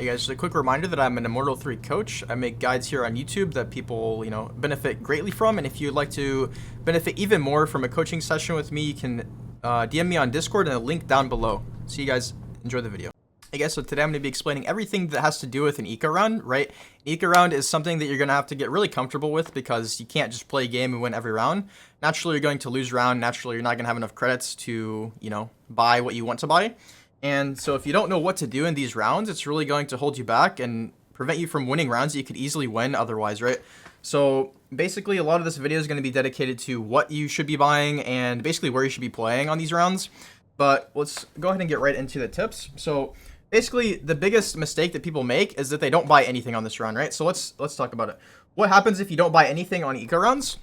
Hey guys, just a quick reminder that I'm an Immortal 3 coach. I make guides here on YouTube that people, benefit greatly from. And if you'd like to benefit even more from a coaching session with me, you can DM me on Discord and a link down below. See you guys. Enjoy the video. Hey guys, so today I'm going to be explaining everything that has to do with an eco round, right? An eco round is something that you're going to have to get really comfortable with because you can't just play a game and win every round. Naturally, you're going to lose round. Naturally, you're not going to have enough credits to, buy what you want to buy. And so if you don't know what to do in these rounds, it's really going to hold you back and prevent you from winning rounds that you could easily win otherwise, right? So basically, a lot of this video is going to be dedicated to what you should be buying and basically where you should be playing on these rounds. But let's go ahead and get right into the tips. So basically, the biggest mistake that people make is that they don't buy anything on this round, right? So let's talk about it. What happens if you don't buy anything on eco rounds?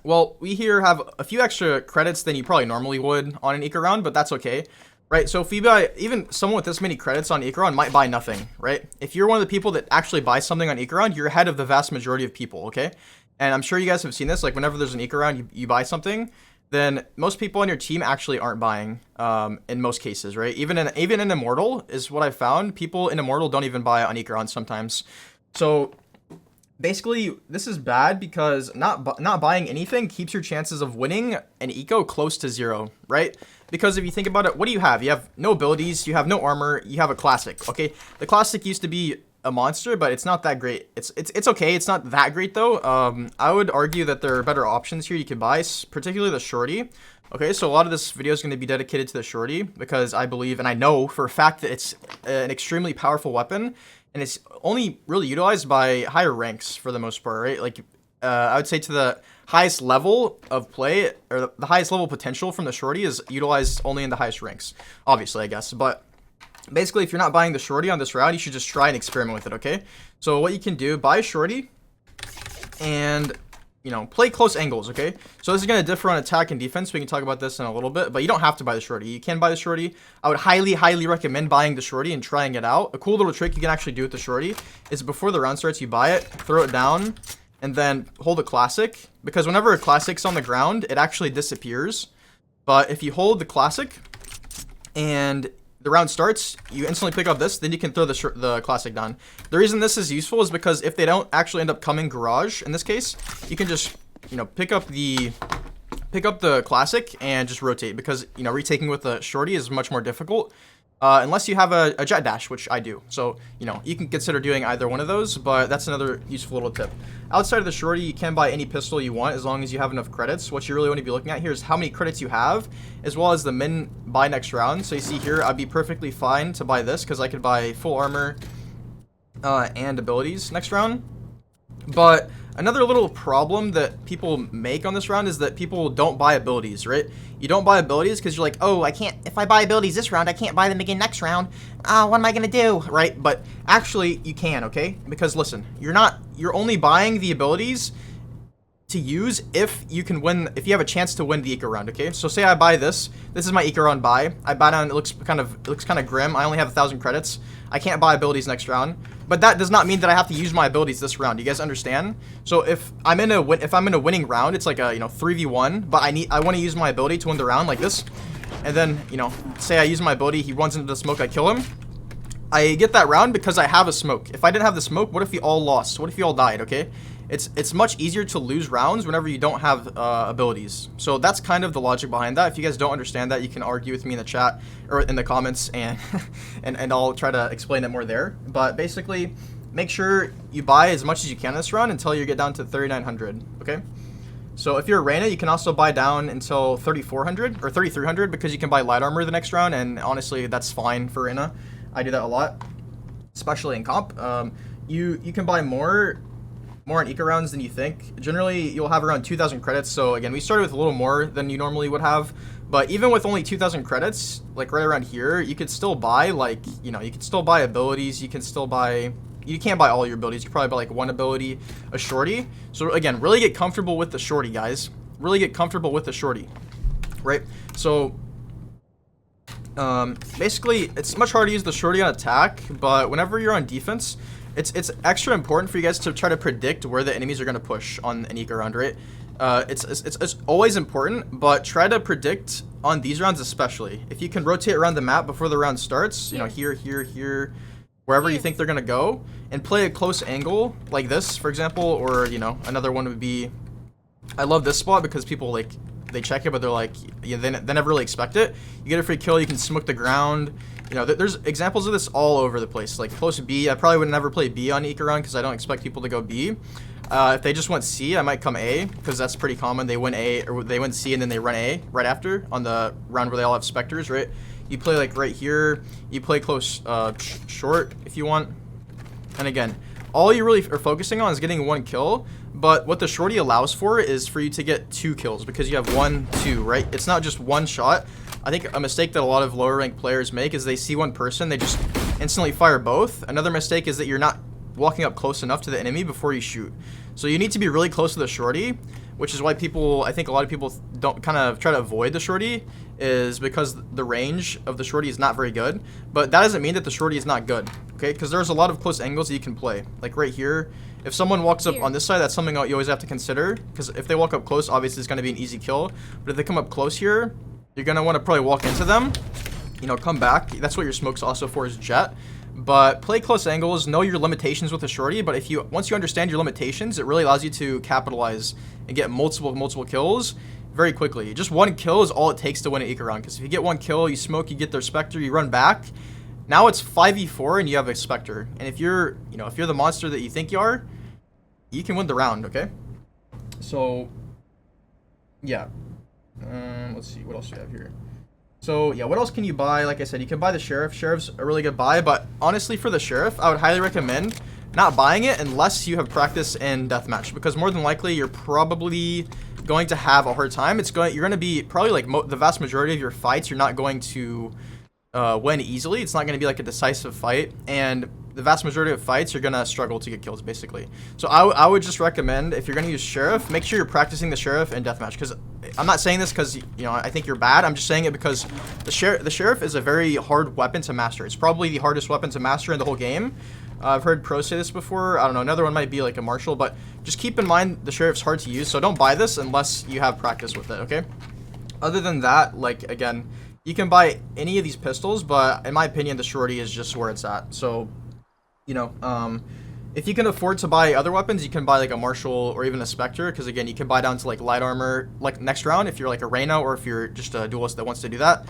Well, we here have a few extra credits than you probably normally would on an eco round, but that's okay. Right, so if you buy, even someone with this many credits on eco round might buy nothing, right? If you're one of the people that actually buy something on eco round, you're ahead of the vast majority of people, okay? And I'm sure you guys have seen this, like whenever there's an eco round, you buy something, then most people on your team actually aren't buying, in most cases, right? Even in Immortal is what I found. People in Immortal don't even buy on eco round sometimes. So basically, this is bad because not buying anything keeps your chances of winning an eco close to zero, right? Because if you think about it, what do you have? You have no abilities, you have no armor, you have a classic, okay? The classic used to be a monster, but it's not that great. It's okay, it's not that great though. I would argue that there are better options here you can buy, particularly the Shorty. Okay, so a lot of this video is going to be dedicated to the Shorty because I believe and I know for a fact that it's an extremely powerful weapon and it's only really utilized by higher ranks for the most part, right? Like, I would say to the highest level of play, or the highest level potential from the Shorty is utilized only in the highest ranks, obviously, I guess. But basically, if you're not buying the Shorty on this round, you should just try and experiment with it, okay? So what you can do, buy a Shorty and, play close angles, okay? So this is going to differ on attack and defense. We can talk about this in a little bit, but you don't have to buy the Shorty. You can buy the Shorty. I would highly, highly recommend buying the Shorty and trying it out. A cool little trick you can actually do with the Shorty is before the round starts, you buy it, throw it down, and then hold a classic, because whenever a classic's on the ground, it actually disappears. But if you hold the classic and the round starts, you instantly pick up this, then you can throw the classic down. The reason this is useful is because if they don't actually end up coming garage, in this case, you can just, pick up the classic and just rotate, because, retaking with the Shorty is much more difficult. Unless you have a jet dash, which I do. So, you can consider doing either one of those, but that's another useful little tip. Outside of the Shorty, you can buy any pistol you want as long as you have enough credits. What you really want to be looking at here is how many credits you have, as well as the min buy next round. So you see here, I'd be perfectly fine to buy this because I could buy full armor and abilities next round. But another little problem that people make on this round is that people don't buy abilities, right? You don't buy abilities because you're like, oh, I can't, if I buy abilities this round, I can't buy them again next round. What am I going to do, right? But actually, you can, okay? Because listen, you're only buying the abilities to use if you can win, if you have a chance to win the eco round, okay? So say I buy this is my eco round buy. I buy down, it looks kind of grim. I only have 1,000 credits. I can't buy abilities next round. But that does not mean that I have to use my abilities this round. You guys understand? So if I'm in a winning round, it's like a 3v1, but I want to use my ability to win the round like this. And then, say I use my ability, he runs into the smoke, I kill him. I get that round because I have a smoke. If I didn't have the smoke, what if you all lost? What if you all died, okay? It's much easier to lose rounds whenever you don't have abilities. So that's kind of the logic behind that. If you guys don't understand that, you can argue with me in the chat or in the comments, and and I'll try to explain it more there. But basically, make sure you buy as much as you can this round until you get down to 3,900, okay? So if you're a Reyna, you can also buy down until 3,400 or 3,300 because you can buy light armor the next round, and honestly, that's fine for Reyna. I do that a lot, especially in comp. You can buy more on eco rounds than you think. Generally, you'll have around 2,000 credits. So again, we started with a little more than you normally would have. But even with only 2,000 credits, like right around here, you could still buy you could still buy abilities. You can't buy all your abilities. You probably buy like one ability, a Shorty. So again, really get comfortable with the Shorty, guys. Really get comfortable with the Shorty, right? So basically, it's much harder to use the Shorty on attack, but whenever you're on defense, it's extra important for you guys to try to predict where the enemies are going to push on an eco round, right? It's always important, but try to predict on these rounds especially. If you can rotate around the map before the round starts, here, wherever you think they're gonna go, and play a close angle like this, for example, or you know, another one would be, I love this spot because people like they check it, but they're like, yeah, they never really expect it. You get a free kill, you can smoke the ground. You know, there's examples of this all over the place. Like close B, I probably would never play B on Ikaron because I don't expect people to go B. If they just went C, I might come A because that's pretty common. They win A or they win C and then they run A right after on the round where they all have specters, right? You play like right here. You play close short if you want. And again, all you really are focusing on is getting 1 kill. But what the Shorty allows for is for you to get 2 kills because you have 1, 2, right? It's not just 1 shot. I think a mistake that a lot of lower ranked players make is they see one person, they just instantly fire both. Another mistake is that you're not walking up close enough to the enemy before you shoot. So you need to be really close to the Shorty, which is why people, I think a lot of people don't kind of try to avoid the Shorty, is because the range of the Shorty is not very good. But that doesn't mean that the Shorty is not good, okay? Because there's a lot of close angles that you can play. Like right here, if someone walks up on this side, that's something you always have to consider. Because if they walk up close, obviously it's going to be an easy kill. But if they come up close here, you're going to want to probably walk into them, you know, come back. That's what your smoke's also for, is jet. But play close angles, know your limitations with the Shorty, but if you once you understand your limitations, it really allows you to capitalize and get multiple kills very quickly. Just 1 kill is all it takes to win an Ikaron, because if you get 1 kill, you smoke, you get their Spectre, you run back. Now it's 5v4 and you have a Spectre. And if you're, you know, if you're the monster that you think you are, you can win the round, okay? So, yeah. Let's see, what else do we have here? So, yeah, what else can you buy? Like I said, you can buy the Sheriff. Sheriff's a really good buy, but honestly, for the Sheriff, I would highly recommend not buying it unless you have practice in Deathmatch, because more than likely, you're probably going to have a hard time. You're going to be probably like the vast majority of your fights, you're not going to win easily. It's not going to be like a decisive fight, and the vast majority of fights, you're going to struggle to get kills, basically. So I would just recommend, if you're going to use Sheriff, make sure you're practicing the Sheriff in Deathmatch, because I'm not saying this because, you know, I think you're bad. I'm just saying it because the Sheriff is a very hard weapon to master. It's probably the hardest weapon to master in the whole game. I've heard pros say this before. I don't know, another one might be like a Marshal, but just keep in mind the Sheriff's hard to use, so don't buy this unless you have practice with it, okay? Other than that, like, again, you can buy any of these pistols, but in my opinion, the Shorty is just where it's at. So, you know, if you can afford to buy other weapons, you can buy like a Marshal or even a Spectre, because again, you can buy down to like light armor like next round if you're like a Reyna, or if you're just a duelist that wants to do that.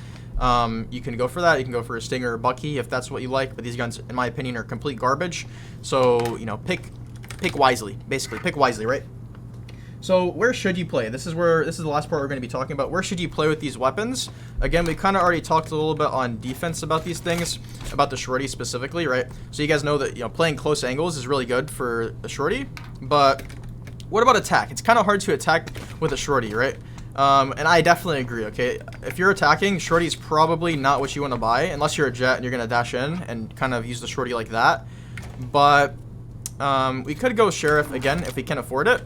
You can go for that. You can go for a Stinger or Duckeeh if that's what you like, but these guns, in my opinion, are complete garbage. So, you know, pick wisely, basically. Pick wisely, right? So where should you play? This is the last part we're going to be talking about. Where should you play with these weapons? Again, we kind of already talked a little bit on defense about these things, about the Shorty specifically, right? So you guys know that, you know, playing close angles is really good for the Shorty, but what about attack? It's kind of hard to attack with a Shorty, right? And I definitely agree, okay? If you're attacking, Shorty's probably not what you want to buy, unless you're a jet and you're going to dash in and kind of use the Shorty like that. But we could go Sheriff again if we can afford it.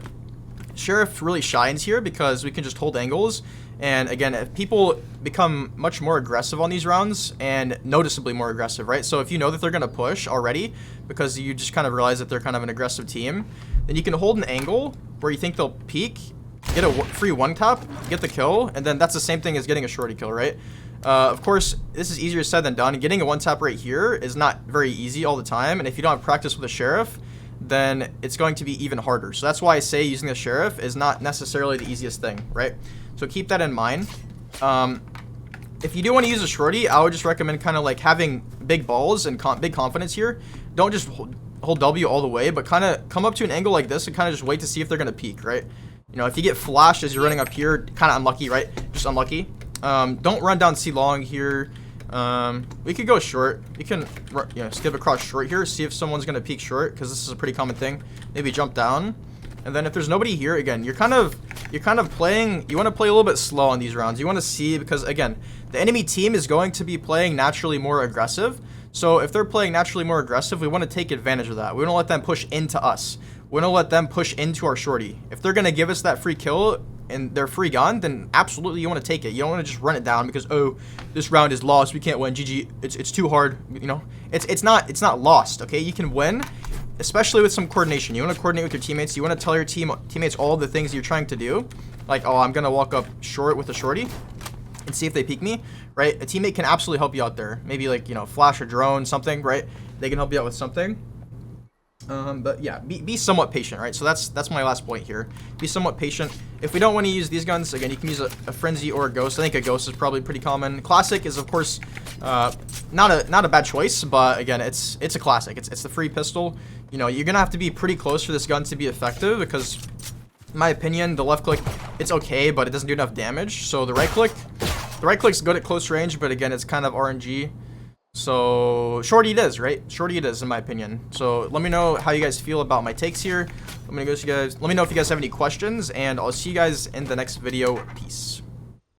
Sheriff really shines here because we can just hold angles, and again, if people become much more aggressive on these rounds, and noticeably more aggressive, right? So if you know that they're going to push already because you just kind of realize that they're kind of an aggressive team, then you can hold an angle where you think they'll peek, get a free 1-tap, get the kill, and then that's the same thing as getting a Shorty kill, right? Of course, this is easier said than done. Getting a 1-tap right here is not very easy all the time, and if you don't have practice with a Sheriff, then it's going to be even harder. So that's why I say using the Sheriff is not necessarily the easiest thing, right? So keep that in mind. If you do want to use a Shorty, I would just recommend kind of like having big balls and big confidence here. Don't just hold W all the way, but kind of come up to an angle like this and kind of just wait to see if they're going to peek, right? You know, if you get flashed as you're running up here, kind of unlucky, right? Just unlucky. Don't run down C long here. We could go short. You can, you know, skip across short here, see if someone's going to peek short, because this is a pretty common thing. Maybe jump down. And then if there's nobody here, again, you're kind of playing, you want to play a little bit slow on these rounds. You want to see, because again, the enemy team is going to be playing naturally more aggressive. So if they're playing naturally more aggressive, we want to take advantage of that. We don't let them push into us. We don't let them push into our Shorty. If they're going to give us that free kill and their free gun, then absolutely you want to take it. You don't want to just run it down because, oh, this round is lost, we can't win, GG, it's too hard, you know. It's not lost, okay? You can win, especially with some coordination. You want to coordinate with your teammates. You want to tell your teammates all the things you're trying to do, like, oh, I'm going to walk up short with a Shorty and see if they peek me, right? A teammate can absolutely help you out there. Maybe like, you know, flash or drone, something, right? they can help you out with something. But yeah, be somewhat patient, right? So that's my last point here. Be somewhat patient. If we don't want to use these guns, again, you can use a frenzy or a ghost. I think a ghost is probably pretty common. Classic is of course not a bad choice, but again, it's a classic. It's the free pistol. You know, you're gonna have to be pretty close for this gun to be effective because, in my opinion, the left click, it's okay, but it doesn't do enough damage. So the right click's good at close range, but again, it's kind of RNG. So Shorty it is, right? Shorty it is, in my opinion. So let me know how you guys feel about my takes here. I'm gonna go to you guys. Let me know if you guys have any questions, and I'll see you guys in the next video. Peace.